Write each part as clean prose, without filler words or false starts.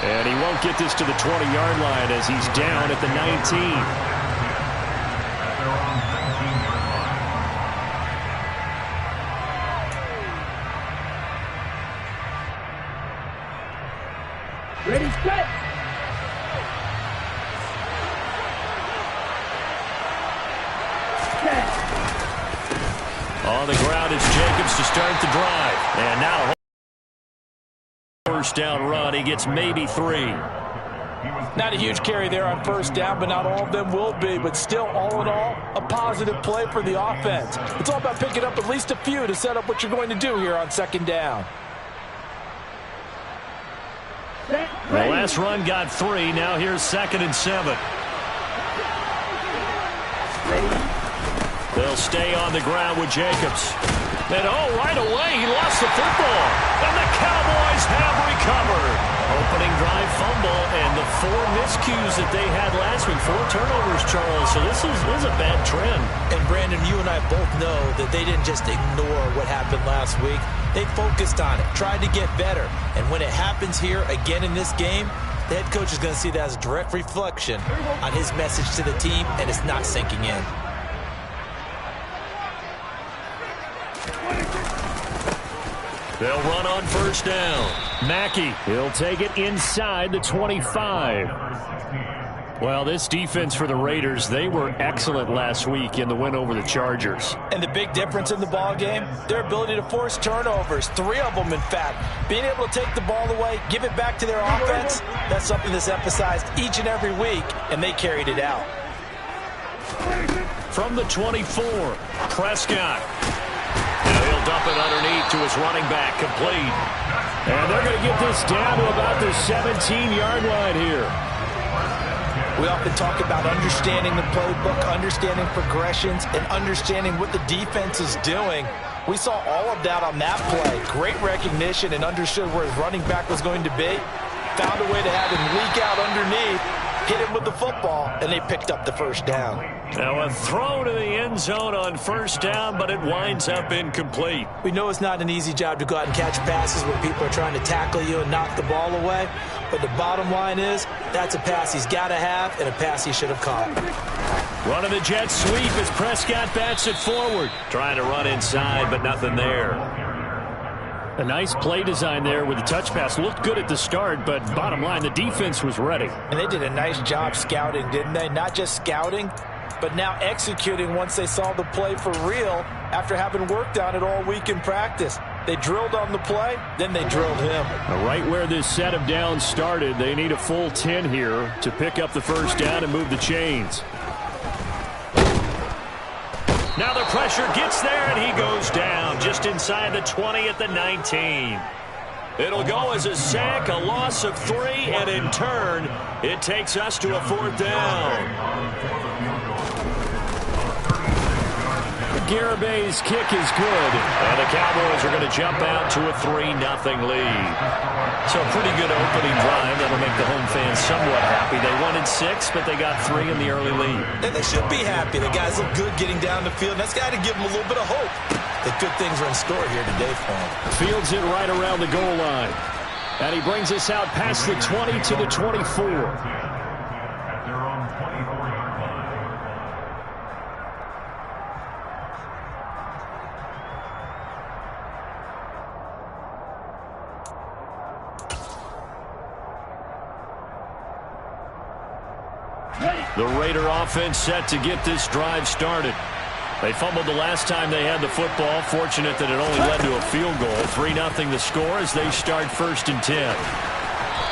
And he won't get this to the 20-yard line as he's down at the 19. Ready, set. On the ground, it's Jacobs to start the drive. And now first down run. He gets maybe 3. Not a huge carry there on first down, but not all of them will be. But still, all in all, a positive play for the offense. It's all about picking up at least a few to set up what you're going to do here on second down. The last run got 3. Now here's 2nd and 7. They'll stay on the ground with Jacobs. And right away, he lost the football. And the Cowboys have recovered. Opening drive fumble and the 4 miscues that they had last week. 4 turnovers, Charles. So this is a bad trend. And Brandon, you and I both know that they didn't just ignore what happened last week. They focused on it, tried to get better. And when it happens here again in this game, the head coach is going to see that as a direct reflection on his message to the team, and it's not sinking in. They'll run on first down. Mackey, he'll take it inside the 25. Well, this defense for the Raiders, they were excellent last week in the win over the Chargers. And the big difference in the ball game, their ability to force turnovers, 3 of them in fact. Being able to take the ball away, give it back to their offense, that's something that's emphasized each and every week, and they carried it out. From the 24, Prescott. Now he'll dump it underneath to his running back, complete. And they're going to get this down to about the 17-yard line here. We often talk about understanding the playbook, understanding progressions, and understanding what the defense is doing. We saw all of that on that play. Great recognition and understood where his running back was going to be. Found a way to have him leak out underneath, hit him with the football, and they picked up the first down. Now a throw to the end zone on first down, but it winds up incomplete. We know it's not an easy job to go out and catch passes when people are trying to tackle you and knock the ball away. But the bottom line is, that's a pass he's got to have and a pass he should have caught. Running the jet sweep as Prescott bats it forward. Trying to run inside, but nothing there. A nice play design there with the touch pass. Looked good at the start, but bottom line, the defense was ready. And they did a nice job scouting, didn't they? Not just scouting, but now executing once they saw the play for real after having worked on it all week in practice. They drilled on the play, then they drilled him. Right where this set of downs started, they need a full 10 here to pick up the first down and move the chains. Now the pressure gets there, and he goes down just inside the 20 at the 19. It'll go as a sack, a loss of 3, and in turn, it takes us to a 4th down. Garabay's kick is good, and the Cowboys are going to jump out to a 3-0 lead. So a pretty good opening drive. That'll make the home fans somewhat happy. They wanted 6, but they got 3 in the early lead. And they should be happy. The guys look good getting down the field. That's got to give them a little bit of hope that good things are in store here today for them. Fields it right around the goal line. And he brings us out past the 20 to the 24. The Raider offense set to get this drive started. They fumbled the last time they had the football. Fortunate that it only led to a field goal. 3-0 the score as they start 1st and 10.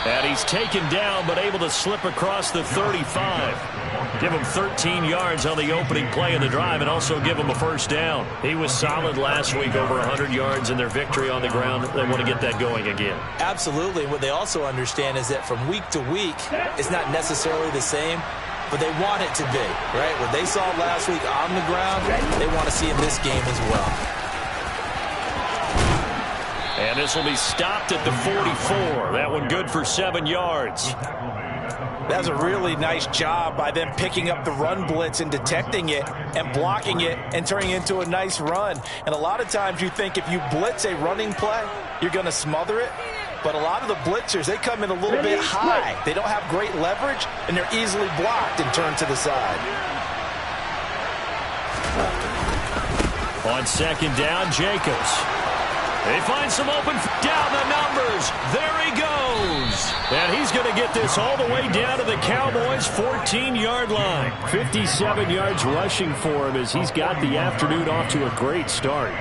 And he's taken down but able to slip across the 35. Give him 13 yards on the opening play of the drive and also give him a first down. He was solid last week, over 100 yards in their victory on the ground. They want to get that going again. Absolutely. What they also understand is that from week to week, it's not necessarily the same, but they want it to be, right? What they saw last week on the ground, they want to see in this game as well. And this will be stopped at the 44. That one good for 7 yards. That's a really nice job by them picking up the run blitz and detecting it and blocking it and turning it into a nice run. And a lot of times you think if you blitz a running play, you're going to smother it. But a lot of the blitzers, they come in a little bit high. They don't have great leverage, and they're easily blocked and turned to the side. On second down, Jacobs. They find some open down the numbers. There he goes. And he's going to get this all the way down to the Cowboys' 14-yard line. 57 yards rushing for him as he's got the afternoon off to a great start.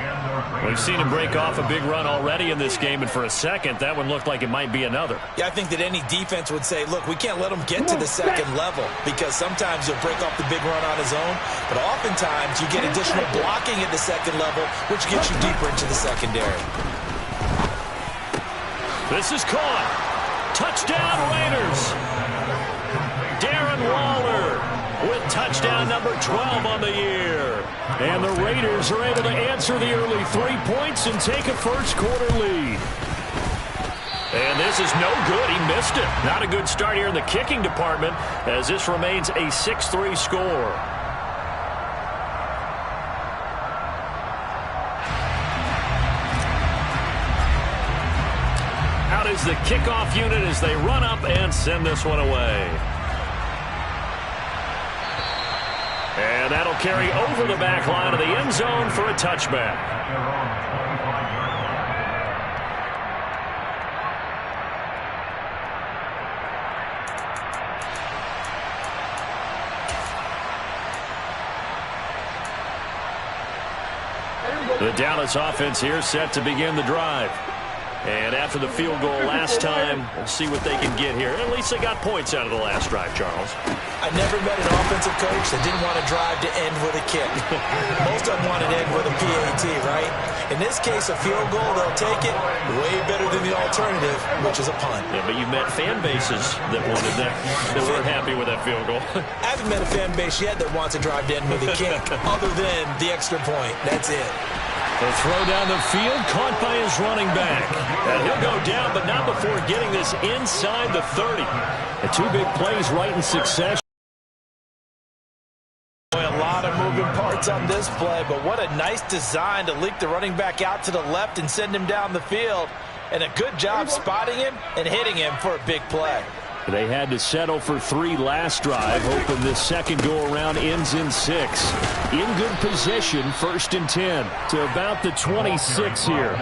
We've seen him break off a big run already in this game, and for a second, that one looked like it might be another. Yeah, I think that any defense would say, look, we can't let him get to the second level because sometimes he'll break off the big run on his own, but oftentimes you get additional blocking at the second level, which gets you deeper into the secondary. This is caught. Touchdown, Raiders. Darren Waller with touchdown number 12 on the year. And the Raiders are able to answer the early 3 points and take a first-quarter lead. And this is no good. He missed it. Not a good start here in the kicking department as this remains a 6-3 score. Out is the kickoff unit as they run up and send this one away. And that'll carry over the back line of the end zone for a touchback. The Dallas offense here set to begin the drive. And after the field goal last time, we'll see what they can get here. At least they got points out of the last drive, Charles. I never met an offensive coach that didn't want to drive to end with a kick. Most of them want to end with a PAT, right? In this case, a field goal, they'll take it way better than the alternative, which is a punt. Yeah, but you've met fan bases that wanted that weren't happy with that field goal. I haven't met a fan base yet that wants to drive to end with a kick other than the extra point. That's it. The throw down the field, caught by his running back. And he'll go down, but not before getting this inside the 30. And two big plays right in succession. A lot of moving parts on this play, but what a nice design to leak the running back out to the left and send him down the field. And a good job spotting him and hitting him for a big play. They had to settle for 3 last drive, hoping this second go-around ends in 6. In good position, 1st and 10 to about the 26 here.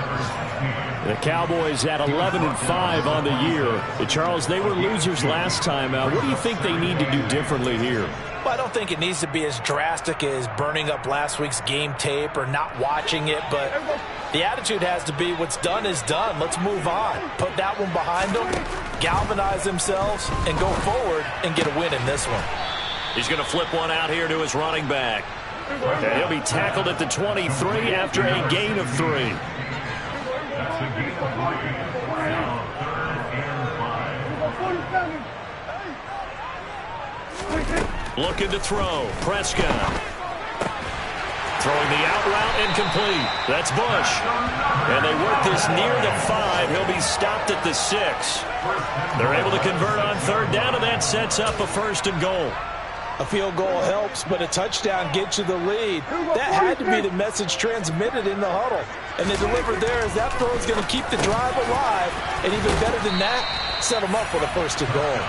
The Cowboys at 11-5 on the year. Charles, they were losers last time out. What do you think they need to do differently here? Well, I don't think it needs to be as drastic as burning up last week's game tape or not watching it, but the attitude has to be what's done is done. Let's move on. Put that one behind them, galvanize themselves, and go forward and get a win in this one. He's going to flip one out here to his running back. And he'll be tackled at the 23 after a gain of 3. Looking to throw. Prescott. Throwing the out route incomplete. That's Bush. And they work this near the 5. He'll be stopped at the 6. They're able to convert on 3rd down, and that sets up a 1st and goal. A field goal helps, but a touchdown gets you the lead. That had to be the message transmitted in the huddle. And they delivered there as that throw is going to keep the drive alive. And even better than that, set them up for the 1st and goal.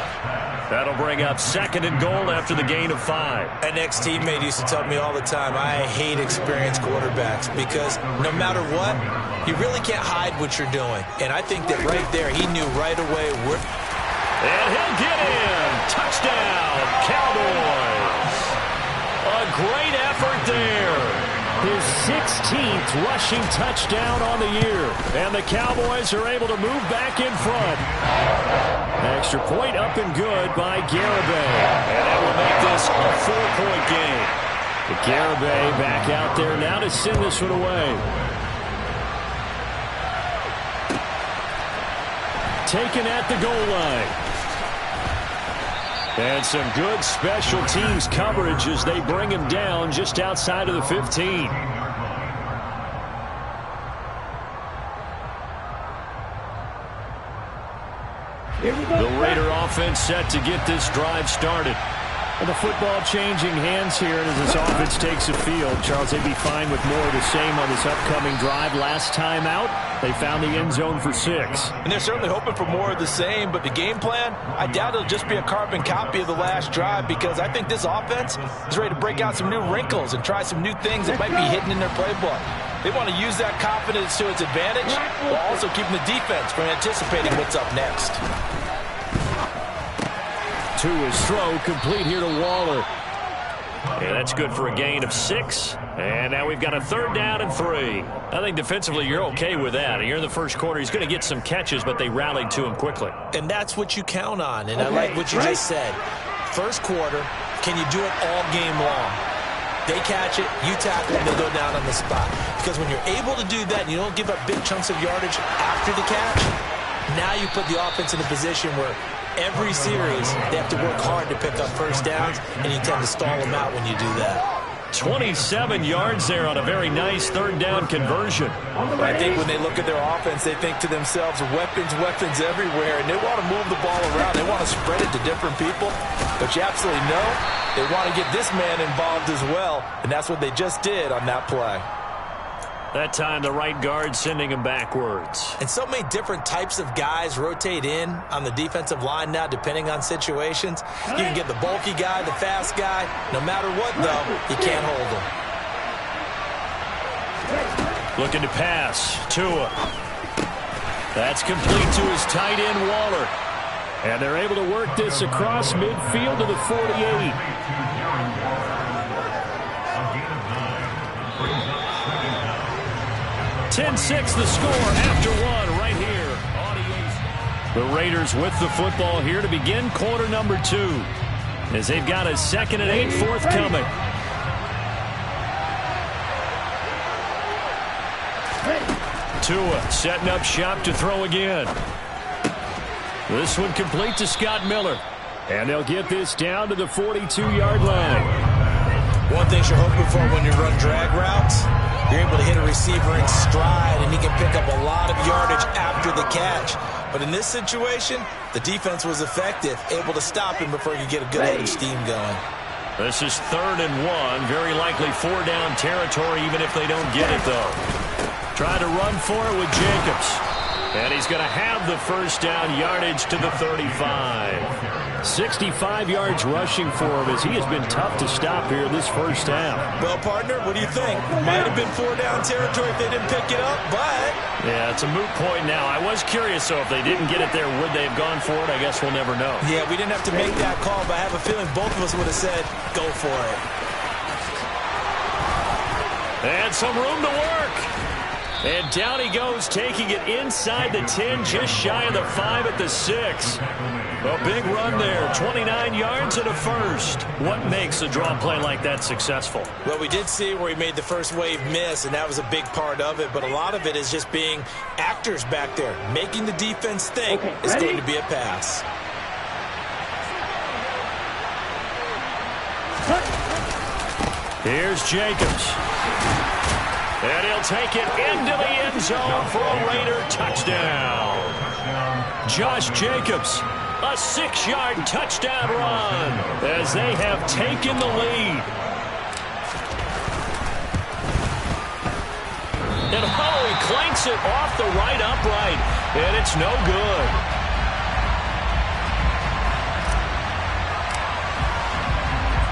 That'll bring up 2nd and goal after the gain of 5. An ex-teammate used to tell me all the time, I hate experienced quarterbacks because no matter what, you really can't hide what you're doing. And I think that right there, he knew right away where. And he'll get in. Touchdown, Cowboys. A great effort there. His 16th rushing touchdown on the year. And the Cowboys are able to move back in front. Extra point up and good by Garibay. And that will make this a 4-point game. The Garibay back out there now to send this one away. Taken at the goal line. And some good special teams coverage as they bring him down just outside of the 15. The Raider offense set to get this drive started. And the football changing hands here as this offense takes the field. Charles, they'd be fine with more of the same on this upcoming drive. Last time out, they found the end zone for 6. And they're certainly hoping for more of the same, but the game plan, I doubt it'll just be a carbon copy of the last drive, because I think this offense is ready to break out some new wrinkles and try some new things that might be hidden in their playbook. They want to use that confidence to its advantage, while also keeping the defense from anticipating what's up next. To his throw, complete here to Waller. Yeah, that's good for a gain of 6. And now we've got a 3rd down and 3. I think defensively you're okay with that. Here in the first quarter, he's going to get some catches, but they rallied to him quickly. And that's what you count on. And I like what you just said. First quarter, can you do it all game long? They catch it, you tackle them, they go down on the spot. Because when you're able to do that and you don't give up big chunks of yardage after the catch, now you put the offense in a position where every series they have to work hard to pick up first downs, and you tend to stall them out when you do that. 27 yards there on a very nice 3rd down conversion. I think when they look at their offense, they think to themselves, weapons, weapons everywhere, and they want to move the ball around. They want to spread it to different people, but you absolutely know they want to get this man involved as well, and that's what they just did on that play. That time the right guard sending him backwards. And so many different types of guys rotate in on the defensive line now, depending on situations. You can get the bulky guy, the fast guy. No matter what, though, you can't hold him. Looking to pass. Tua. That's complete to his tight end, Waller. And they're able to work this across midfield to the 48. 10-6 the score after 1 right here. The Raiders with the football here to begin quarter number 2. As they've got a 2nd and 8 forthcoming. Tua setting up shop to throw again. This one complete to Scott Miller. And they'll get this down to the 42-yard line. One thing you're hoping for when you run drag routes, you're able to hit a receiver in stride, and he can pick up a lot of yardage after the catch. But in this situation, the defense was effective, able to stop him before he could get a good head of steam going. This is 3rd and 1, very likely 4-down territory, even if they don't get it, though. Trying to run for it with Jacobs. And he's going to have the first down, yardage to the 35. 65 yards rushing for him, as he has been tough to stop here this first half. Well, partner, what do you think? Might have been 4-down territory if they didn't pick it up, but... Yeah, it's a moot point now. I was curious, so if they didn't get it there, would they have gone for it? I guess we'll never know. Yeah, we didn't have to make that call, but I have a feeling both of us would have said, go for it. And some room to work. And down he goes, taking it inside the 10, just shy of the 5 at the 6. A big run there, 29 yards and a first. What makes a draw play like that successful? Well, we did see where he made the first wave miss, and that was a big part of it. But a lot of it is just being actors back there, making the defense think it's going to be a pass. Here's Jacobs. And he'll take it into the end zone for a Raider touchdown. Josh Jacobs, a 6-yard touchdown run as they have taken the lead. And he clanks it off the right upright, and it's no good.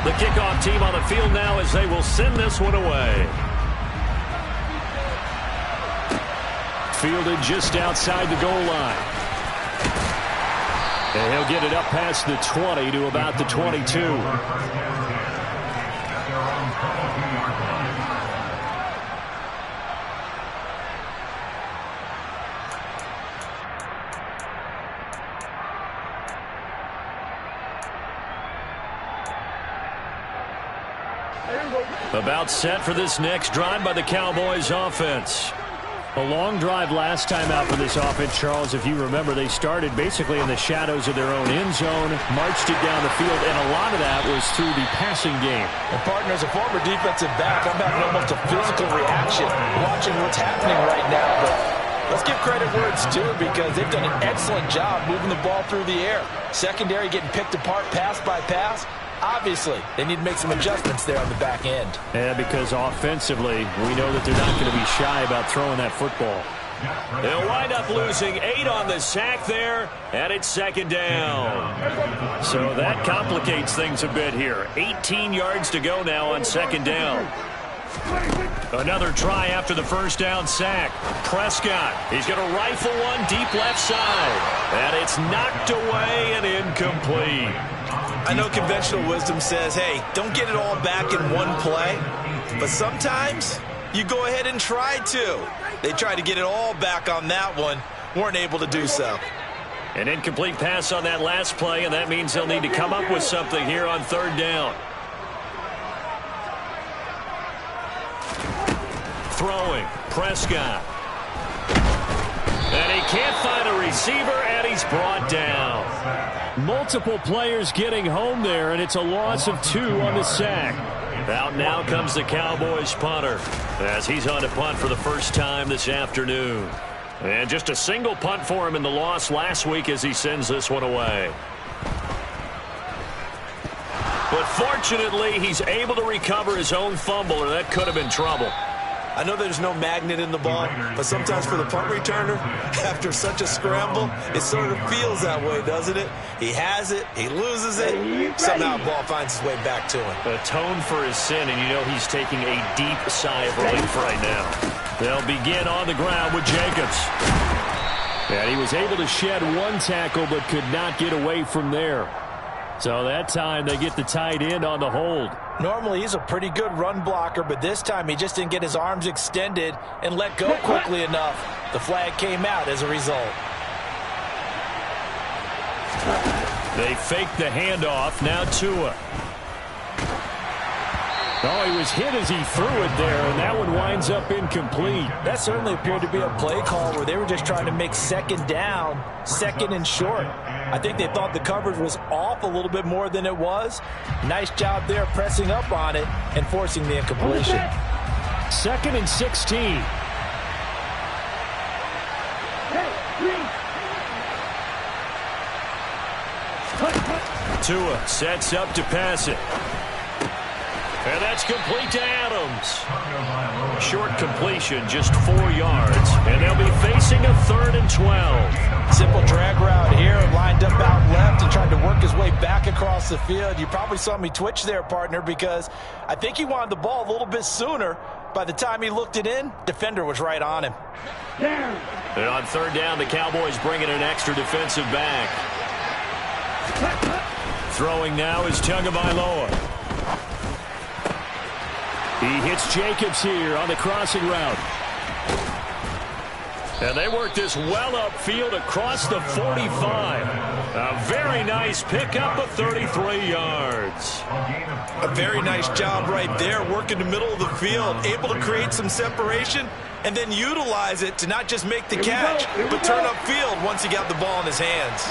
The kickoff team on the field now as they will send this one away. Fielded just outside the goal line. And he'll get it up past the 20 to about the 22. About set for this next drive by the Cowboys offense. A long drive last time out for this offense, Charles. If you remember, they started basically in the shadows of their own end zone, marched it down the field, and a lot of that was through the passing game. And partner, as a former defensive back, I'm having almost a physical reaction watching what's happening right now. But let's give credit where it's due, because they've done an excellent job moving the ball through the air. Secondary getting picked apart pass by pass. Obviously, they need to make some adjustments there on the back end. Yeah, because offensively, we know that they're not going to be shy about throwing that football. They'll wind up losing 8 on the sack there, and it's second down. So that complicates things a bit here. 18 yards to go now on second down. Another try after the first down sack. Prescott, he's going to rifle one deep left side. And it's knocked away and incomplete. I know conventional wisdom says, hey, don't get it all back in one play. But sometimes you go ahead and try to. They tried to get it all back on that one. Weren't able to do so. An incomplete pass on that last play, and that means they'll need to come up with something here on third down. Throwing, Prescott. And he can't find a receiver, and he's brought down. Multiple players getting home there, and it's a loss of 2 on the sack. Out now comes the Cowboys punter, as he's on to punt for the first time this afternoon. And just a single punt for him in the loss last week as he sends this one away. But fortunately, he's able to recover his own fumble, or that could have been trouble. I know there's no magnet in the ball, but sometimes for the punt returner, after such a scramble, it sort of feels that way, doesn't it? He has it, he loses it, somehow the ball finds its way back to him. Atone for his sin, and you know he's taking a deep sigh of relief right now. They'll begin on the ground with Jacobs. And he was able to shed one tackle, but could not get away from there. So that time they get the tight end on the hold. Normally he's a pretty good run blocker, but this time he just didn't get his arms extended and let go quickly enough. The flag came out as a result. They faked the handoff. Now Tua. Oh, he was hit as he threw it there, and that one winds up incomplete. That certainly appeared to be a play call where they were just trying to make second down, second and short. I think they thought the coverage was off a little bit more than it was. Nice job there pressing up on it and forcing the incompletion. 2nd and 16. Tua sets up to pass it. And that's complete to Adams. Short completion, just 4 yards. And they'll be facing a 3rd and 12. Simple drag route here, lined up out left and tried to work his way back across the field. You probably saw me twitch there, partner, because I think he wanted the ball a little bit sooner. By the time he looked it in, defender was right on him. And on third down, the Cowboys bring in an extra defensive back. Throwing now is Tagovailoa. He hits Jacobs here on the crossing route. And they work this well upfield across the 45. A very nice pickup of 33 yards. A very nice job right there, working the middle of the field, able to create some separation, and then utilize it to not just make the catch, but turn upfield once he got the ball in his hands.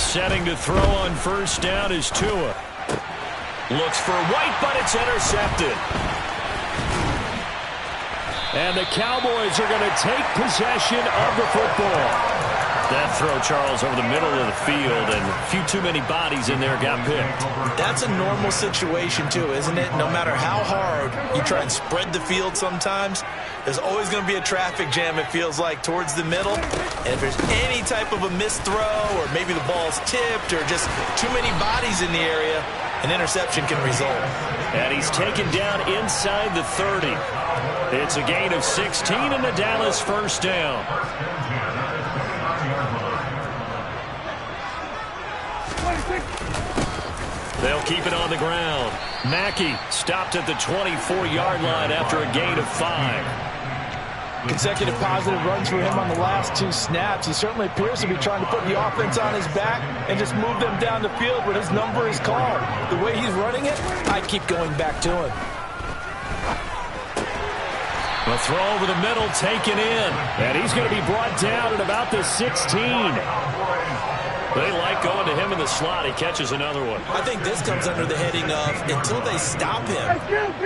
Setting to throw on first down is Tua. Looks for White, but it's intercepted. And the Cowboys are going to take possession of the football. That throw, Charles, over the middle of the field, and a few too many bodies in there got picked. That's a normal situation, too, isn't it? No matter how hard you try and spread the field sometimes, there's always going to be a traffic jam, it feels like, towards the middle. And if there's any type of a missed throw, or maybe the ball's tipped, or just too many bodies in the area, an interception can result. And he's taken down inside the 30. It's a gain of 16 and the Dallas first down. They'll keep it on the ground. Mackey stopped at the 24-yard line after a gain of 5. Consecutive positive runs for him on the last 2 snaps. He certainly appears to be trying to put the offense on his back and just move them down the field when his number is called. The way he's running it, I keep going back to him. A throw over the middle taken in. And he's going to be brought down at about the 16. They like going to him in the slot. He catches another one. I think this comes under the heading of until they stop him,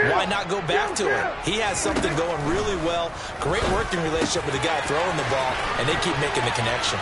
why not go back to him? He has something going really well. Great working relationship with the guy throwing the ball, and they keep making the connection.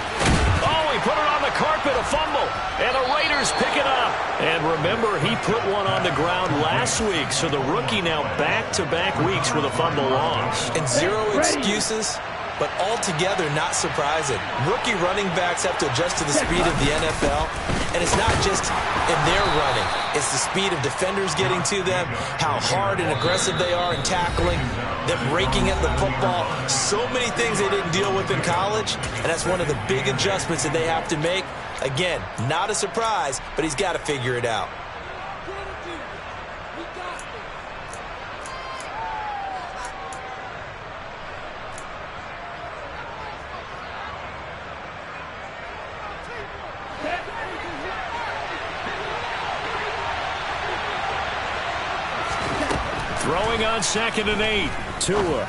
Oh, he put it on the carpet, a fumble. And the Raiders pick it up. And remember, he put one on the ground last week, so the rookie now back-to-back weeks with a fumble loss. And zero excuses, but altogether not surprising. Rookie running backs have to adjust to the speed of the NFL, and it's not just in their running. It's the speed of defenders getting to them, how hard and aggressive they are in tackling, them raking at the football. So many things they didn't deal with in college, and that's one of the big adjustments that they have to make. Again, not a surprise, but he's got to figure it out. Throwing on 2nd and 8. Tua.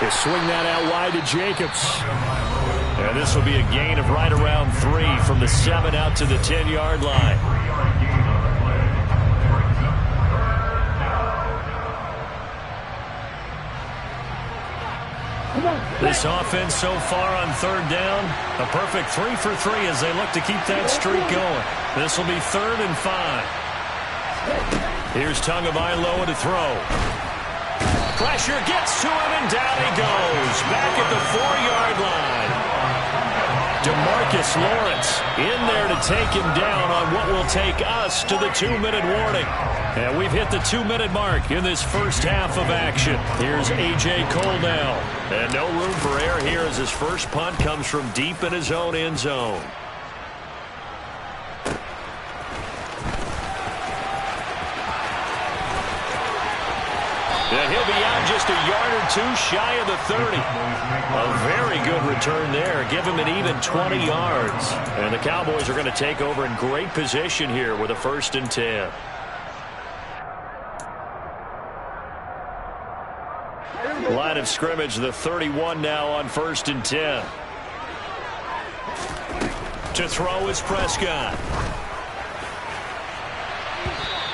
They swing that out wide to Jacobs. And this will be a gain of right around 3 from the 7 out to the 10-yard line. This offense so far on 3rd down, a perfect 3 for 3 as they look to keep that streak going. This will be 3rd and 5. Here's Tagovailoa to throw. Pressure gets to him, and down he goes. Back at the 4-yard line. DeMarcus Lawrence in there to take him down on what will take us to the 2-minute warning. And we've hit the 2-minute mark in this first half of action. Here's A.J. Cole now. And no room for error here as his first punt comes from deep in his own end zone. And he'll be out just a yard or 2 shy of the 30. A very good return there. Give him an even 20 yards. And the Cowboys are going to take over in great position here with a 1st and 10. Line of scrimmage, the 31 now on 1st and 10. To throw is Prescott.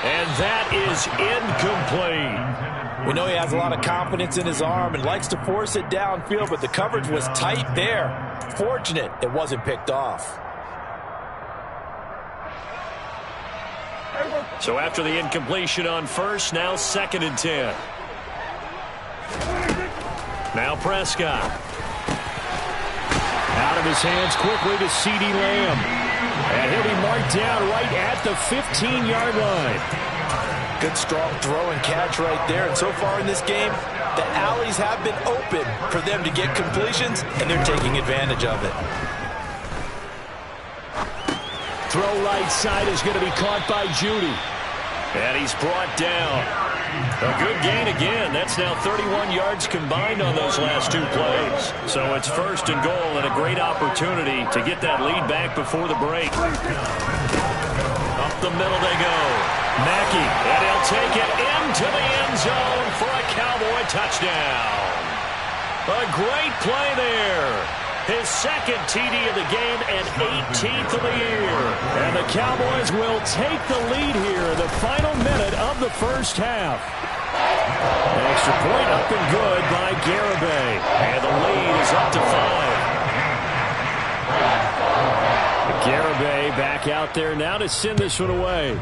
And that is incomplete. We know he has a lot of confidence in his arm and likes to force it downfield, but the coverage was tight there. Fortunate it wasn't picked off. So after the incompletion on 1st, now 2nd and 10. Now Prescott. Out of his hands quickly to CeeDee Lamb. And he'll be marked down right at the 15-yard line. Good strong throw and catch right there. And so far in this game, the alleys have been open for them to get completions, and they're taking advantage of it. Throw right side is going to be caught by Judy. And he's brought down. A good gain again. That's now 31 yards combined on those last 2 plays. So it's 1st and goal and a great opportunity to get that lead back before the break. Up the middle they go. Mackey, and he'll take it into the end zone for a Cowboy touchdown. A great play there. His 2nd TD of the game and 18th of the year. And the Cowboys will take the lead here in the final minute of the first half. An extra point up and good by Garibay. And the lead is up to 5. Garibay back out there now to send this one away.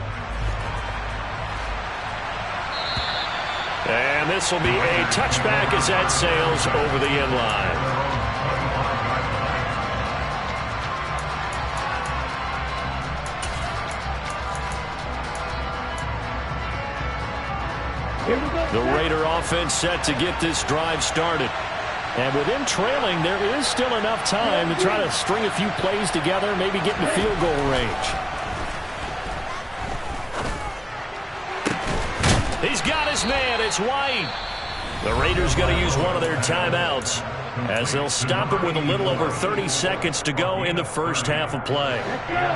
And this will be a touchback as that sails over the end line. The Raider offense set to get this drive started. And with them trailing, there is still enough time to try to string a few plays together, maybe get in the field goal range. He's got his man. It's White. The Raiders going to use one of their timeouts as they'll stop him with a little over 30 seconds to go in the first half of play.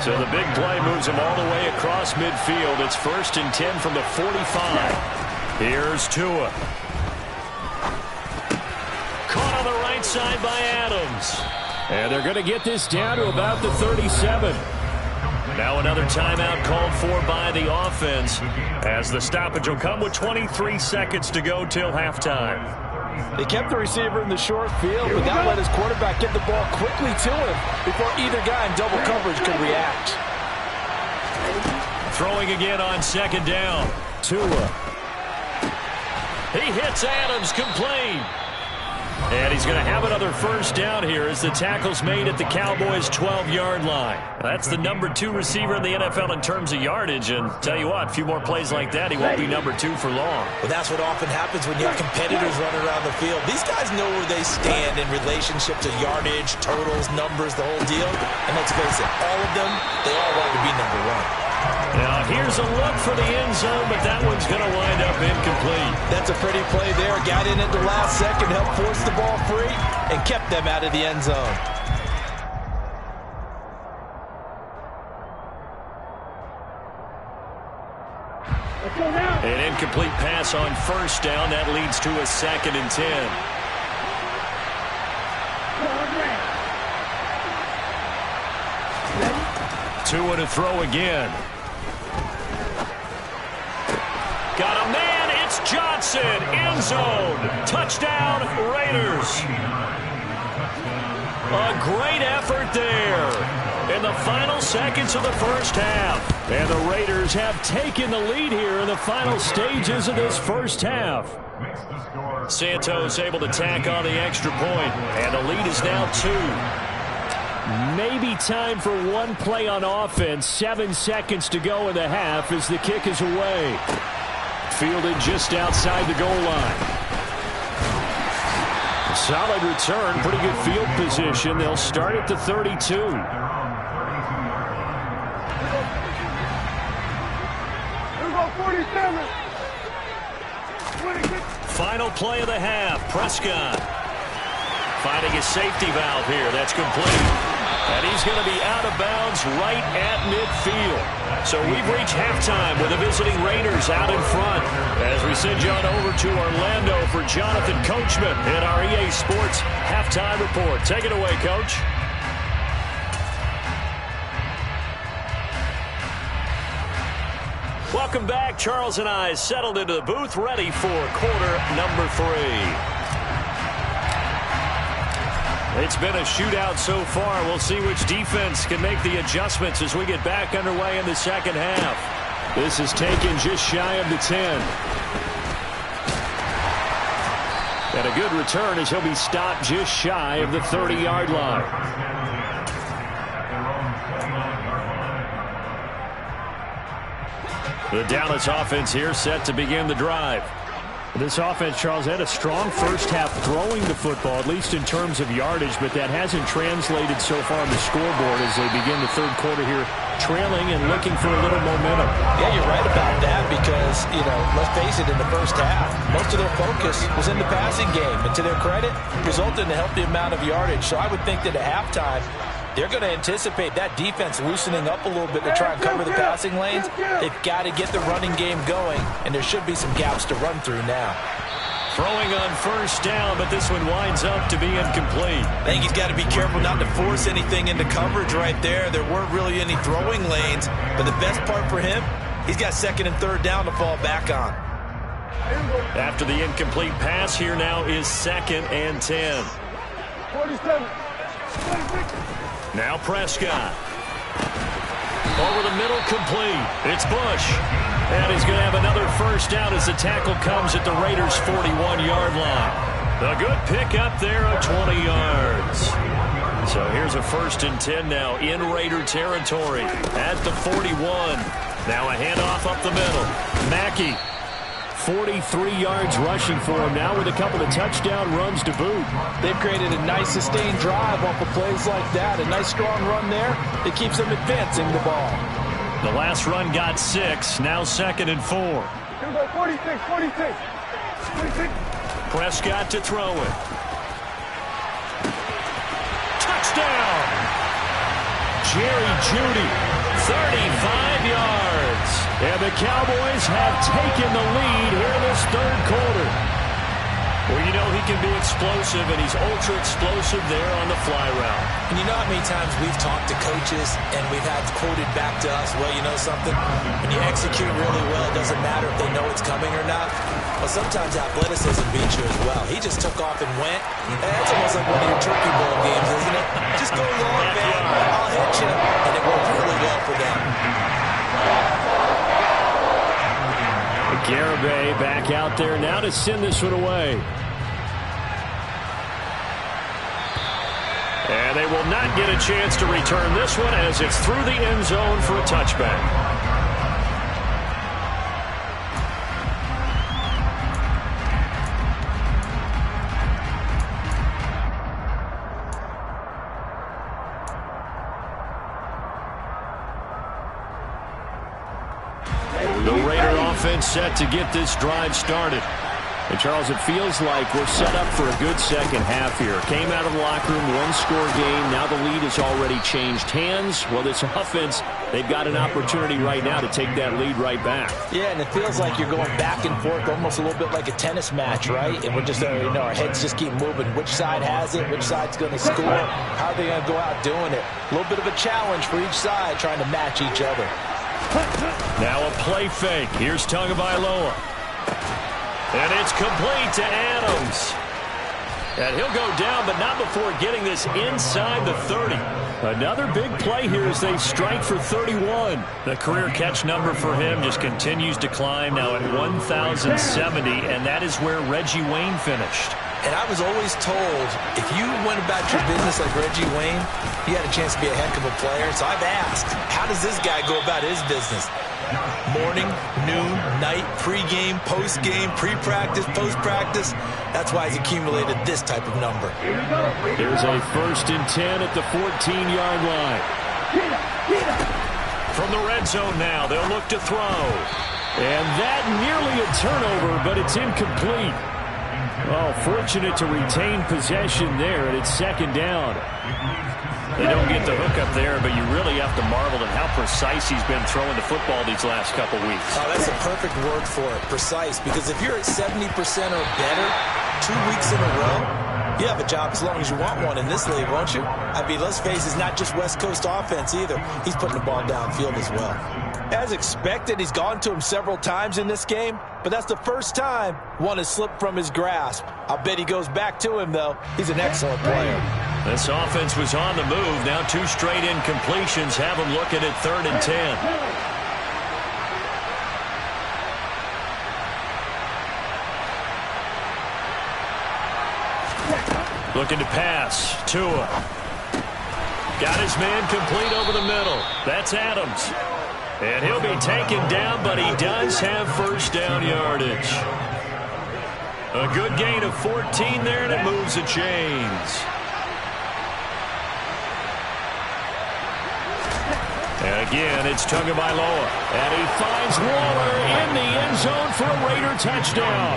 So the big play moves him all the way across midfield. It's 1st and 10 from the 45. Here's Tua. Caught on the right side by Adams. And they're going to get this down to about the 37. Now another timeout called for by the offense, as the stoppage will come with 23 seconds to go till halftime. They kept the receiver in the short field, but that let his quarterback get the ball quickly to him before either guy in double coverage could react. Throwing again on second down. Tua. He hits Adams, complete. And he's going to have another first down here as the tackle's made at the Cowboys' 12-yard line. That's the number 2 receiver in the NFL in terms of yardage. And tell you what, a few more plays like that, he won't be number 2 for long. Well, that's what often happens when you have competitors running around the field. These guys know where they stand in relationship to yardage, totals, numbers, the whole deal. And let's face it, all of them, they all want to be number 1. Now here's a look for the end zone, but that one's going to wind up incomplete. That's a pretty play there. Got in at the last second, helped force the ball free, and kept them out of the end zone. An incomplete pass on first down. That leads to a 2nd and 10. Tua to throw again. Got a man. It's Johnson. End zone. Touchdown, Raiders. A great effort there in the final seconds of the first half. And the Raiders have taken the lead here in the final stages of this first half. Santos able to tack on the extra point, and the lead is now 2. Maybe time for one play on offense. 7 seconds to go in the half as the kick is away. Fielded just outside the goal line. Solid return, pretty good field position. They'll start at the 32. Final play of the half. Prescott finding a safety valve here. That's complete. And he's going to be out of bounds right at midfield. So we've reached halftime with the visiting Raiders out in front. As we send you on over to Orlando for Jonathan Coachman in our EA Sports Halftime Report. Take it away, Coach. Welcome back. Charles and I settled into the booth, ready for quarter number 3. It's been a shootout so far. We'll see which defense can make the adjustments as we get back underway in the second half. This is taken just shy of the 10. And a good return as he'll be stopped just shy of the 30-yard line. The Dallas offense here set to begin the drive. This offense, Charles, had a strong first half throwing the football, at least in terms of yardage, but that hasn't translated so far on the scoreboard as they begin the third quarter here, trailing and looking for a little momentum. Yeah, you're right about that because, let's face it, in the first half, most of their focus was in the passing game. And to their credit, resulted in a healthy amount of yardage. So I would think that at halftime, they're going to anticipate that defense loosening up a little bit to try and cover the passing lanes. They've got to get the running game going, and there should be some gaps to run through now. Throwing on first down, but this one winds up to be incomplete. I think he's got to be careful not to force anything into coverage right there. There weren't really any throwing lanes, but the best part for him, he's got 2nd and 3rd down to fall back on. After the incomplete pass, here now is 2nd and 10. 47. Now Prescott. Over the middle, complete. It's Bush. And he's going to have another first down as the tackle comes at the Raiders' 41-yard line. A good pickup there of 20 yards. So here's a 1st and 10 now in Raider territory at the 41. Now a handoff up the middle. Mackey. 43 yards rushing for him now with a couple of touchdown runs to boot. They've created a nice sustained drive off of plays like that. A nice strong run there that keeps them advancing the ball. The last run got 6. Now 2nd and 4. Here we go, 46. Prescott to throw it. Touchdown! Jerry Jeudy, 35 yards. And the Cowboys have taken the lead here in this third quarter. Well, you know he can be explosive, and he's ultra-explosive there on the fly route. And you know how many times we've talked to coaches and we've had quoted back to us, well, you know something? When you execute really well, it doesn't matter if they know it's coming or not. Well, sometimes athleticism beats you as well. He just took off and went. That's almost like one of your turkey bowl games, isn't it? Just go long, man. I'll hit you. And it worked really well for them. Garibay back out there now to send this one away. And they will not get a chance to return this one as it's through the end zone for a touchback. Set to get this drive started. And Charles, it feels like we're set up for a good second half here. Came out of the locker room, one-score game. Now the lead has already changed hands. Well, this offense, they've got an opportunity right now to take that lead right back. Yeah, and it feels like you're going back and forth almost a little bit like a tennis match, right? And we're just, our heads just keep moving. Which side has it? Which side's going to score? How are they going to go out doing it? A little bit of a challenge for each side trying to match each other. Now a play fake. Here's Tagovailoa. And it's complete to Adams. And he'll go down, but not before getting this inside the 30. Another big play here as they strike for 31. The career catch number for him just continues to climb, now at 1,070, and that is where Reggie Wayne finished. And I was always told, if you went about your business like Reggie Wayne, you had a chance to be a heck of a player. So I've asked, how does this guy go about his business? Morning, noon, night, pregame, postgame, pre-practice, post-practice. That's why he's accumulated this type of number. There's a 1st and 10 at the 14-yard line. From the red zone now, they'll look to throw. And that nearly a turnover, but it's incomplete. Oh, fortunate to retain possession there, and it's 2nd down. They don't get the hook up there, but you really have to marvel at how precise he's been throwing the football these last couple weeks. Oh, that's a perfect word for it, precise, because if you're at 70% or better 2 weeks in a row, you have a job as long as you want one in this league, won't you? I mean, let's face it, it's not just West Coast offense either. He's putting the ball downfield as well. As expected, he's gone to him several times in this game, but that's the first time one has slipped from his grasp. I'll bet he goes back to him, though. He's an excellent player. This offense was on the move. Now 2 straight incompletions have him looking at 3rd and 10. Looking to pass. Tua. Got his man complete over the middle. That's Adams. And he'll be taken down, but he does have 1st down yardage. A good gain of 14 there, and it moves the chains. And again, it's Tagovailoa. And he finds Waller in the end zone for a Raider touchdown.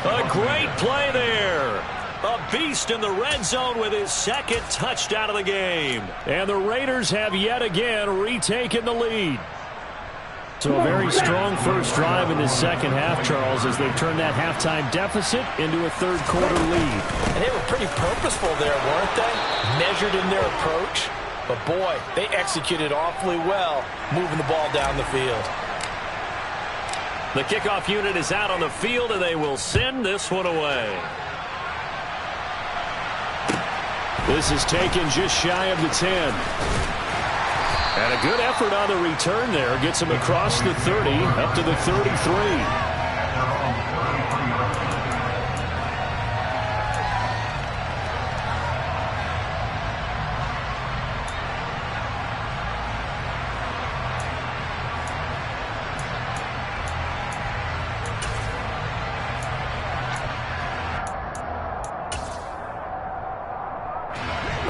A great play there. A beast in the red zone with his 2nd touchdown of the game. And the Raiders have yet again retaken the lead. So a very strong first drive in this second half, Charles, as they've turned that halftime deficit into a 3rd quarter lead. And they were pretty purposeful there, weren't they? Measured in their approach. But boy, they executed awfully well, moving the ball down the field. The kickoff unit is out on the field, and they will send this one away. This is taken just shy of the 10. And a good effort on the return there. Gets him across the 30, up to the 33.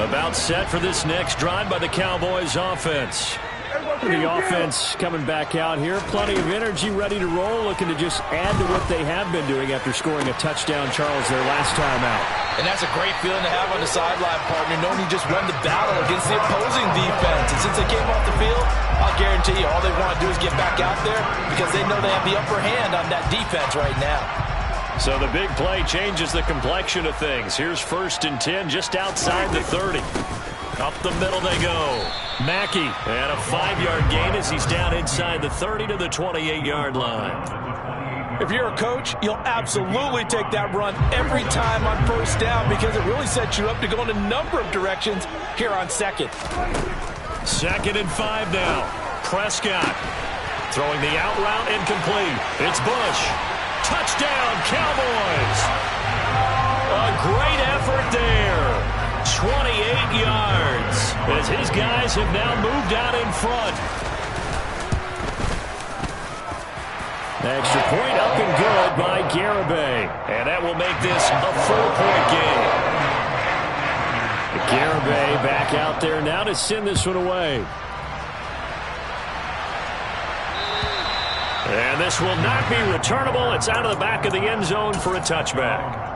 About set for this next drive by the Cowboys offense. The offense coming back out here. Plenty of energy, ready to roll, looking to just add to what they have been doing after scoring a touchdown, Charles, their last time out. And that's a great feeling to have on the sideline, partner, knowing you just won the battle against the opposing defense. And since they came off the field, I'll guarantee you all they want to do is get back out there because they know they have the upper hand on that defense right now. So the big play changes the complexion of things. Here's 1st and 10 just outside the 30. Up the middle they go. Mackey, and a 5-yard gain as he's down inside the 30 to the 28-yard line. If you're a coach, you'll absolutely take that run every time on 1st down because it really sets you up to go in a number of directions here on 2nd. 2nd and 5 now. Prescott throwing the out route incomplete. It's Bush. Touchdown, Cowboys. A great effort there. 28 yards as his guys have now moved out in front. Extra point up and good by Garibay. And that will make this a 4-point game. Garibay back out there now to send this one away. And this will not be returnable. It's out of the back of the end zone for a touchback.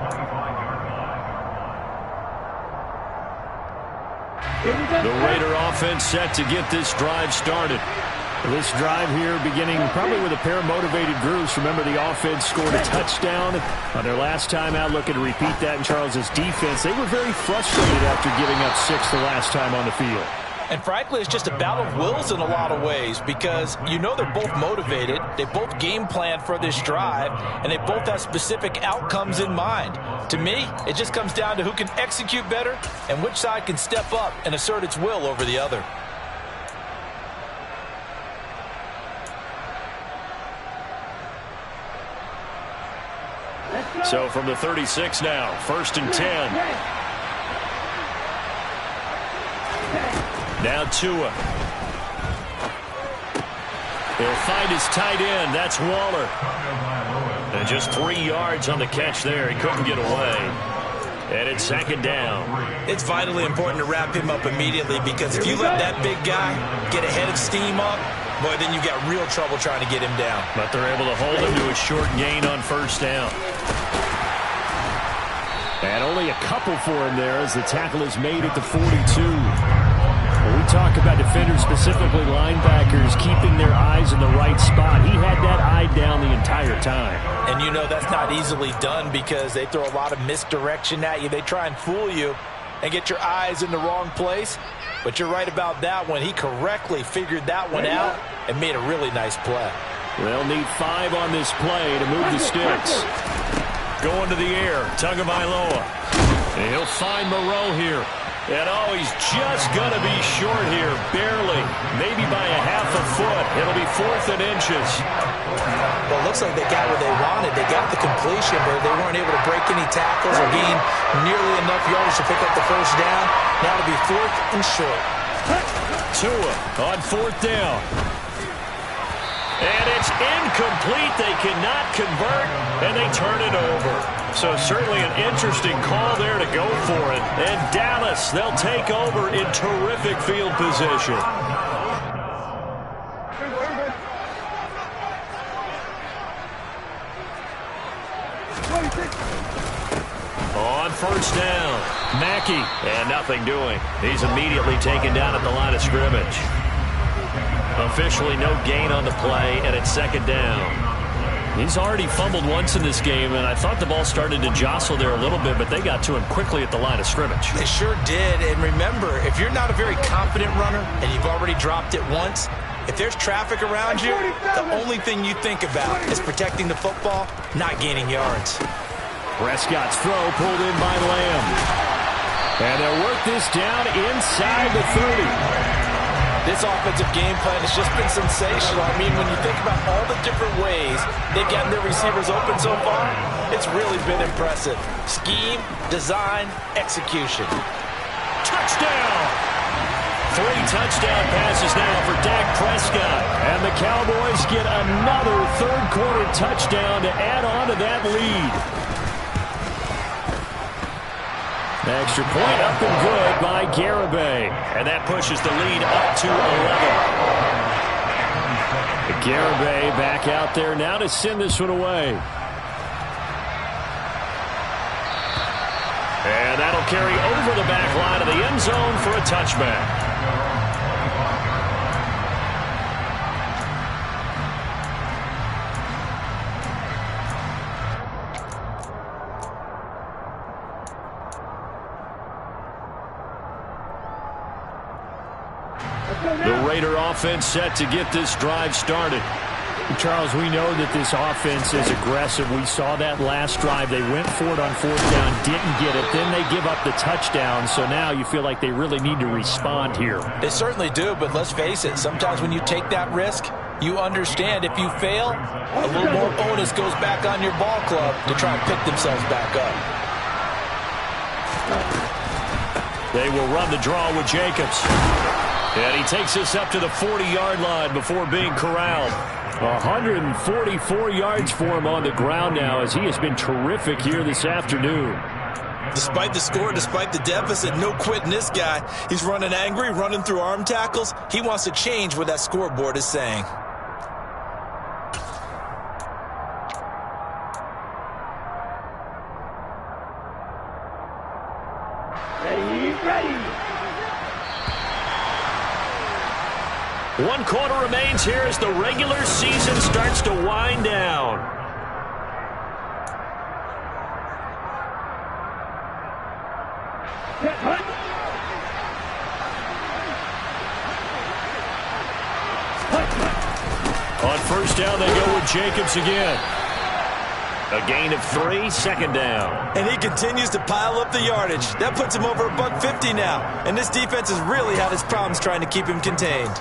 The Raider offense set to get this drive started. This drive here beginning probably with a pair of motivated groups. Remember, the offense scored a touchdown on their last time out. Looking to repeat that in Charles's defense. They were very frustrated after giving up 6 the last time on the field. And frankly, it's just a battle of wills in a lot of ways because you know they're both motivated. They both game planned for this drive, and they both have specific outcomes in mind. To me, it just comes down to who can execute better and which side can step up and assert its will over the other. So from the 36 now, 1st and 10. Now Tua. He'll find his tight end. That's Waller. And just 3 yards on the catch there. He couldn't get away. And it's 2nd down. It's vitally important to wrap him up immediately because if you let that big guy get ahead of steam up, boy, then you've got real trouble trying to get him down. But they're able to hold him to a short gain on 1st down. And only a couple for him there as the tackle is made at the 42. When we talk about defenders, specifically linebackers, keeping their eyes in the right spot, he had that eye down the entire time. And you know that's not easily done because they throw a lot of misdirection at you. They try and fool you and get your eyes in the wrong place. But you're right about that one. He correctly figured that one out and made a really nice play. They'll need 5 on this play to move the sticks. Going to the air, Tagovailoa. And he'll find Moreau here. And oh, he's just going to be short here, barely, maybe by a half a foot. It'll be 4th and inches. Well, it looks like they got what they wanted. They got the completion, but they weren't able to break any tackles or gain nearly enough yards to pick up the 1st down. Now it'll be 4th and short. Tua on 4th down. And it's incomplete. They cannot convert, and they turn it over. So certainly an interesting call there to go for it. And Dallas, they'll take over in terrific field position. On 1st down, Mackey, and nothing doing. He's immediately taken down at the line of scrimmage. Officially no gain on the play, and it's 2nd down. He's already fumbled once in this game, and I thought the ball started to jostle there a little bit, but they got to him quickly at the line of scrimmage. They sure did, and remember, if you're not a very confident runner and you've already dropped it once, if there's traffic around you, the only thing you think about is protecting the football, not gaining yards. Prescott's throw pulled in by Lamb. And they'll work this down inside the 30. This offensive game plan has just been sensational. I mean, when you think about all the different ways they've gotten their receivers open so far, it's really been impressive. Scheme, design, execution. Touchdown! 3 touchdown passes now for Dak Prescott. And the Cowboys get another third-quarter touchdown to add on to that lead. Extra point up and good by Garibay. And that pushes the lead up to 11. Garibay back out there now to send this one away. And that'll carry over the back line of the end zone for a touchback. The Raider offense set to get this drive started. Charles, we know that this offense is aggressive. We saw that last drive. They went for it on fourth down, didn't get it. Then they give up the touchdown. So now you feel like they really need to respond here. They certainly do, but let's face it. Sometimes when you take that risk, you understand if you fail, a little more onus goes back on your ball club to try and pick themselves back up. They will run the draw with Jacobs. And he takes us up to the 40-yard line before being corralled. 144 yards for him on the ground now, as he has been terrific here this afternoon. Despite the score, despite the deficit, no quitting this guy. He's running angry, running through arm tackles. He wants to change what that scoreboard is saying. Ready. 1 quarter remains here as the regular season starts to wind down. On first down, they go with Jacobs again. A gain of 3, second down. And he continues to pile up the yardage. That puts him over $150 now. And this defense has really had its problems trying to keep him contained.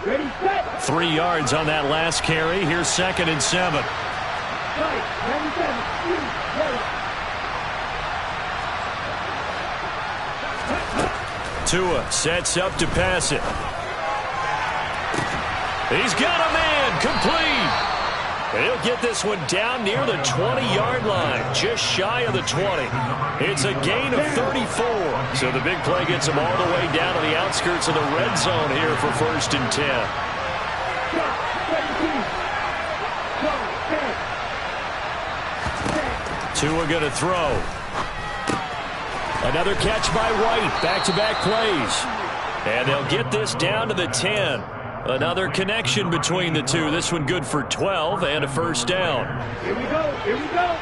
Ready, set. 3 yards on that last carry. Here's 2nd and 7. Right, 97, ready. Tua sets up to pass it. He's got a man, complete. He'll get this one down near the 20-yard line, just shy of the 20. It's a gain of 34. So the big play gets him all the way down to the outskirts of the red zone here for 1st and 10. Tua going to throw. Another catch by White. Back-to-back plays. And they'll get this down to the 10. Another connection between the two. This one good for 12 and a first down. Here we go. Here we go.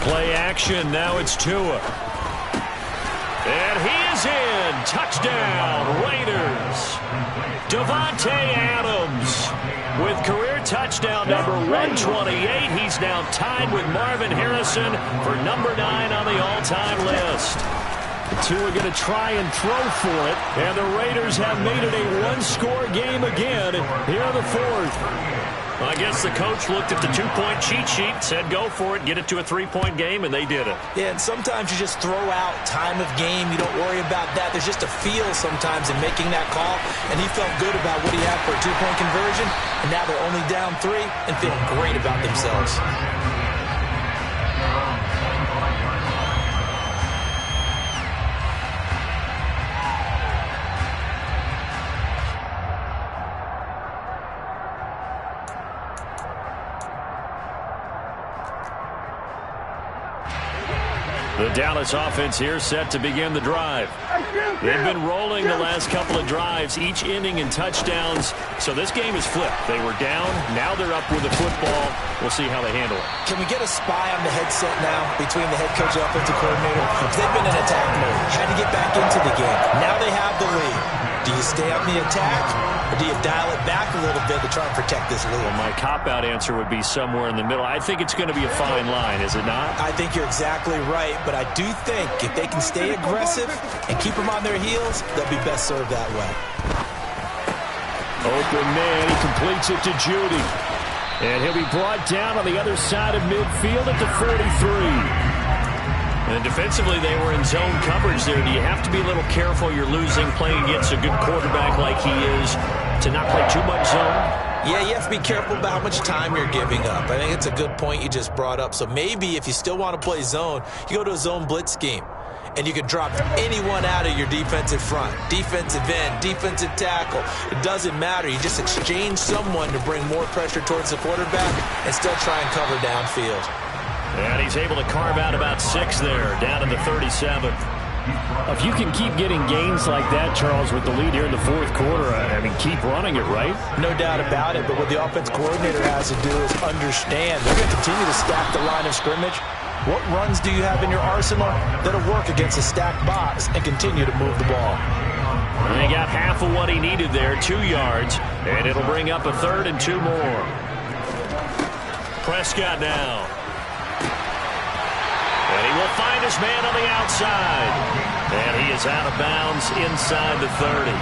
Play action. Now it's Tua. And he is in. Touchdown, Raiders. Devontae Adams with career touchdown number 128. He's now tied with Marvin Harrison for number 9 on the all-time list. Tua going to try and throw for it. And the Raiders have made it a one-score game again here in the 4th. I guess the coach looked at the two-point cheat sheet, said go for it, get it to a three-point game, and they did it. Yeah, and sometimes you just throw out time of game. You don't worry about that. There's just a feel sometimes in making that call, and he felt good about what he had for a two-point conversion, and now they're only down 3 and feeling great about themselves. The Dallas offense here set to begin the drive. They've been rolling the last couple of drives, each ending in touchdowns. So this game is flipped. They were down. Now they're up with the football. We'll see how they handle it. Can we get a spy on the headset now between the head coach and offensive coordinator? Because they've been in attack mode, trying to get back into the game. Now they have the lead. Do you stay on the attack, or do you dial it back a little bit to try and protect this lead? Well, my cop-out answer would be somewhere in the middle. I think it's going to be a fine line, is it not? I think you're exactly right, but I do think if they can stay aggressive and keep them on their heels, they'll be best served that way. Open man, he completes it to Judy. And he'll be brought down on the other side of midfield at the 43. And defensively, they were in zone coverage there. Do you have to be a little careful? You're losing, playing against a good quarterback like he is, to not play too much zone? Yeah, you have to be careful about how much time you're giving up. I think it's a good point you just brought up. So maybe if you still want to play zone, you go to a zone blitz scheme. and you can drop anyone out of your defensive front. Defensive end, defensive tackle. It doesn't matter. You just exchange someone to bring more pressure towards the quarterback and still try and cover downfield. And he's able to carve out about 6 there, down to the 37. If you can keep getting gains like that, Charles, with the lead here in the fourth quarter, I mean, keep running it, right? No doubt about it, but what the offense coordinator has to do is understand they're going to continue to stack the line of scrimmage. What runs do you have in your arsenal that'll work against a stacked box and continue to move the ball? And he got half of what he needed there, 2 yards, and it'll bring up a 3rd and 2 more. Prescott now. And he will find his man on the outside. And he is out of bounds inside the 30.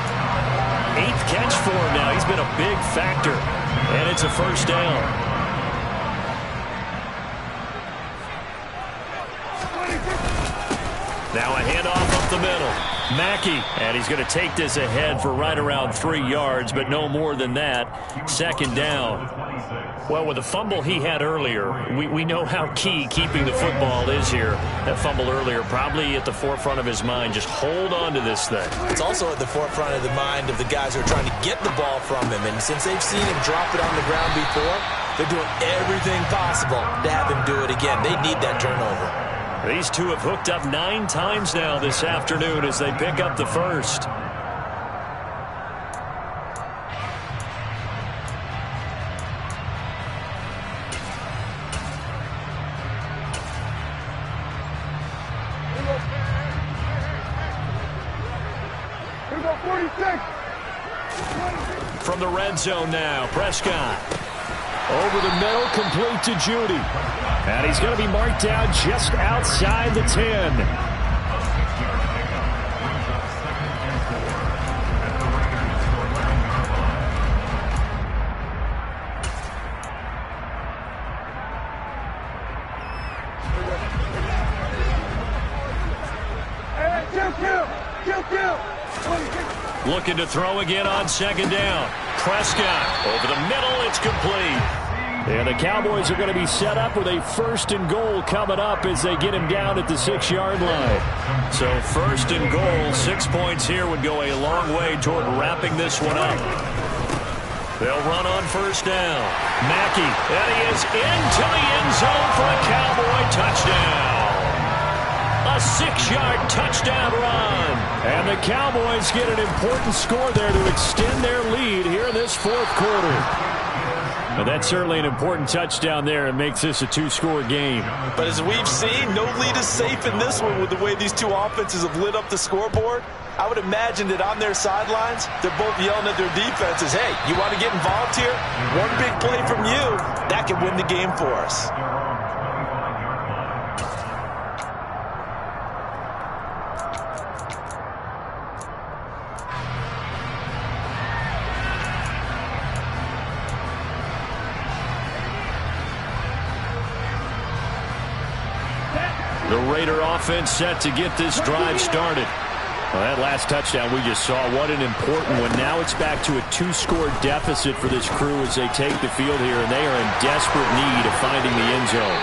8th catch for him now. He's been a big factor. And it's a first down. Now a handoff up the middle. Mackey, and he's going to take this ahead for right around 3 yards, but no more than that. 2nd down. Well, with the fumble he had earlier, we know how key keeping the football is here. That fumble earlier probably at the forefront of his mind. Just hold on to this thing. It's also at the forefront of the mind of the guys who are trying to get the ball from him. And since they've seen him drop it on the ground before, they're doing everything possible to have him do it again. They need that turnover. These two have hooked up 9 times now this afternoon as they pick up the first. From the red zone now, Prescott. Over the middle, complete to Judy. And he's going to be marked down just outside the 10. Looking to throw again on 2nd down. Prescott over the middle, it's complete. And the Cowboys are going to be set up with a 1st and goal coming up as they get him down at the 6-yard line. So 1st and goal, 6 points here would go a long way toward wrapping this one up. They'll run on 1st down. Mackey, and he is into the end zone for a Cowboy touchdown. A 6-yard touchdown run. And the Cowboys get an important score there to extend their lead here in this 4th quarter. But that's certainly an important touchdown there and makes this a 2-score game. But as we've seen, no lead is safe in this one with the way these two offenses have lit up the scoreboard. I would imagine that on their sidelines, they're both yelling at their defenses, hey, you want to get involved here? One big play from you, that could win the game for us. The Raider offense set to get this drive started. Well, that last touchdown we just saw, what an important one. Now it's back to a 2-score deficit for this crew as they take the field here, and they are in desperate need of finding the end zone.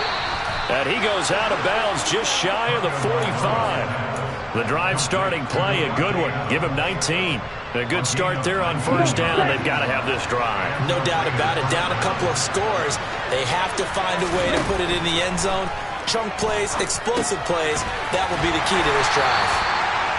And he goes out of bounds just shy of the 45. The drive starting play, a good one. Give him 19. A good start there on 1st down. They've got to have this drive. No doubt about it. Down a couple of scores. They have to find a way to put it in the end zone. Chunk plays, explosive plays, that will be the key to this drive.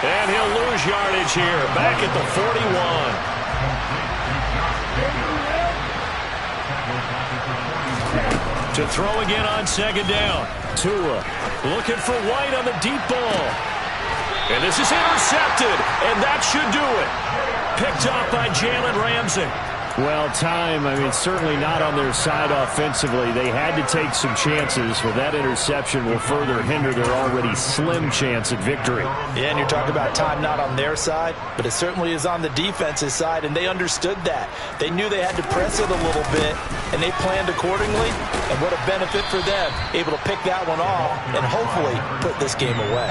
And he'll lose yardage here, back at the 41. To throw again on 2nd down. Tua looking for White on the deep ball. And this is intercepted, and that should do it. Picked off by Jalen Ramsey. Well, time, I mean, certainly not on their side offensively. They had to take some chances, but that interception will further hinder their already slim chance at victory. Yeah, and you're talking about time not on their side, but it certainly is on the defense's side, and they understood that. They knew they had to press it a little bit, and they planned accordingly, and what a benefit for them, able to pick that one off and hopefully put this game away.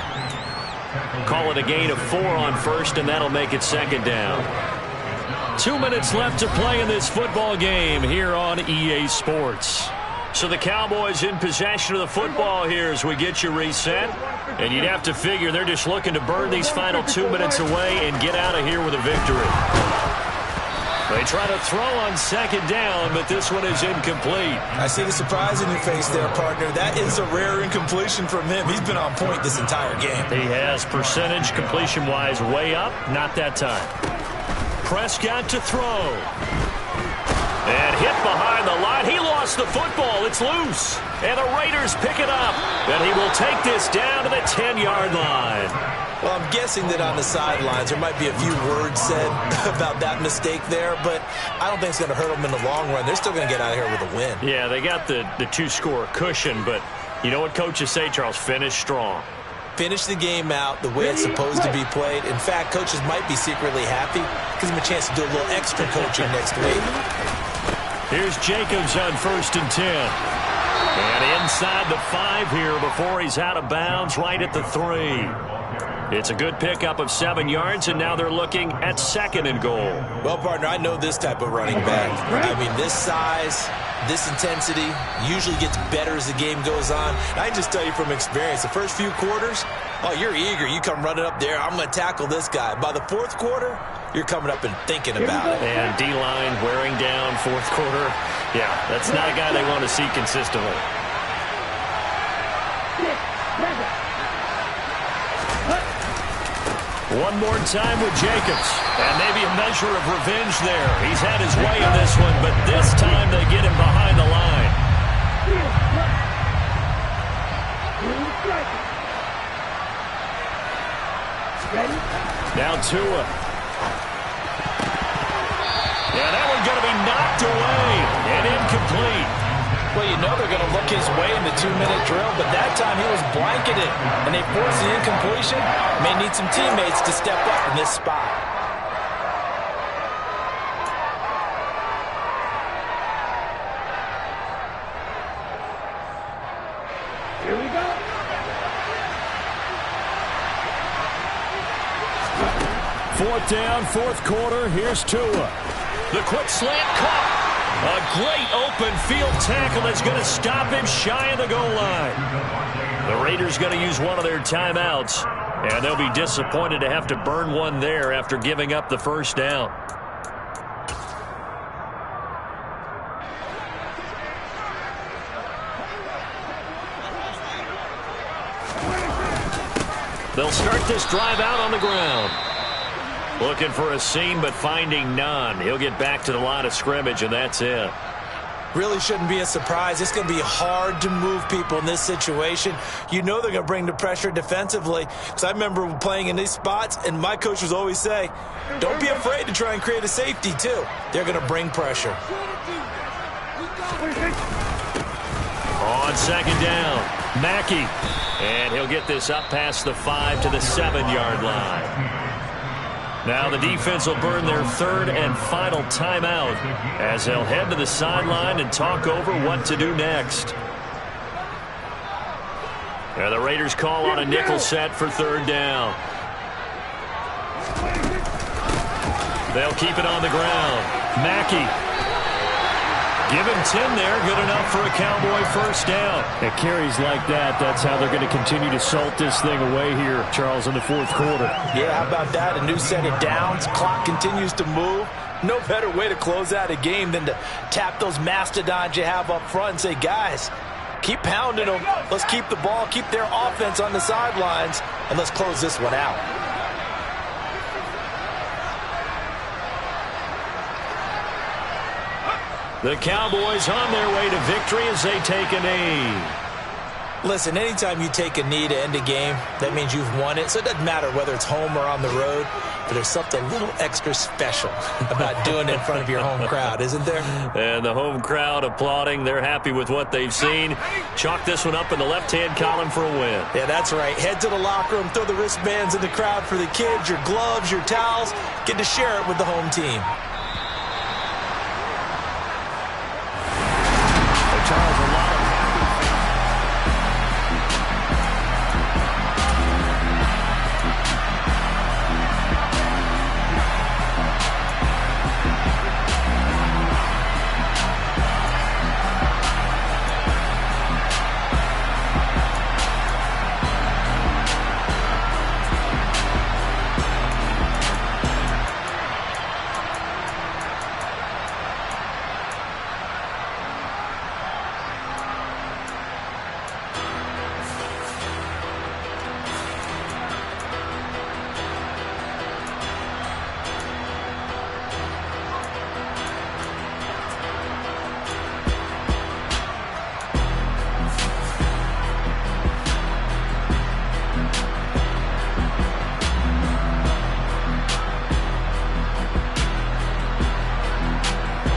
Call it a gain of 4 on 1st, and that'll make it 2nd down. 2 minutes left to play in this football game here on EA Sports. So the Cowboys in possession of the football here as we get you reset. And you'd have to figure they're just looking to burn these final 2 minutes away and get out of here with a victory. They try to throw on second down, but this one is incomplete. I see the surprise in your face there, partner. That is a rare incompletion from him. He's been on point this entire game. He has percentage completion-wise way up. Not that time. Prescott to throw. And hit behind the line. He lost the football. It's loose. And the Raiders pick it up. And he will take this down to the 10-yard line. Well, I'm guessing that on the sidelines there might be a few words said about that mistake there, but I don't think it's going to hurt them in the long run. They're still going to get out of here with a win. Yeah, they got the two-score cushion, but you know what coaches say, Charles? Finish strong. Finish the game out the way it's supposed to be played. In fact, coaches might be secretly happy. Gives them a chance to do a little extra coaching next week. Here's Jacobs on 1st and 10. And inside the 5 here before he's out of bounds right at the 3. It's a good pickup of 7 yards, and now they're looking at 2nd and goal. Well, partner, I know this type of running back. I mean, this size, this intensity usually gets better as the game goes on. I can just tell you from experience, the first few quarters, oh, you're eager. You come running up there, I'm going to tackle this guy. By the 4th quarter, you're coming up and thinking about it. And D-line wearing down 4th quarter. Yeah, that's not a guy they want to see consistently. One more time with Jacobs. And maybe a measure of revenge there. He's had his way in this one, but this time they get him behind the line. Now Tua. Yeah, that one's going to be knocked away and incomplete. Well, you know they're going to look his way in the 2-minute drill, but that time he was blanketed, and they forced the incompletion. May need some teammates to step up in this spot. Here we go. Fourth down, 4th quarter. Here's Tua. The quick slant caught. A great open field tackle that's going to stop him shy of the goal line. The Raiders going to use one of their timeouts, and they'll be disappointed to have to burn one there after giving up the first down. They'll start this drive out on the ground. Looking for a seam, but finding none. He'll get back to the line of scrimmage, and that's it. Really shouldn't be a surprise. It's going to be hard to move people in this situation. You know they're going to bring the pressure defensively. Because I remember playing in these spots, and my coach would always say, don't be afraid to try and create a safety, too. They're going to bring pressure. On 2nd down, Mackey. And he'll get this up past the 5 to the 7-yard line. Now the defense will burn their 3rd and final timeout as they'll head to the sideline and talk over what to do next. And the Raiders call on a nickel set for 3rd down. They'll keep it on the ground. Mackey. Give him 10 there. Good enough for a Cowboy first down. At carries like that, that's how they're going to continue to salt this thing away here, Charles, in the 4th quarter. Yeah, how about that? A new set of downs. Clock continues to move. No better way to close out a game than to tap those mastodons you have up front and say, guys, keep pounding them. Let's keep the ball, keep their offense on the sidelines, and let's close this one out. The Cowboys on their way to victory as they take a knee. Listen, anytime you take a knee to end a game, that means you've won it. So it doesn't matter whether it's home or on the road, but there's something a little extra special about doing it in front of your home crowd, isn't there? And the home crowd applauding. They're happy with what they've seen. Chalk this one up in the left-hand column for a win. Yeah, that's right. Head to the locker room, throw the wristbands in the crowd for the kids, your gloves, your towels. Get to share it with the home team.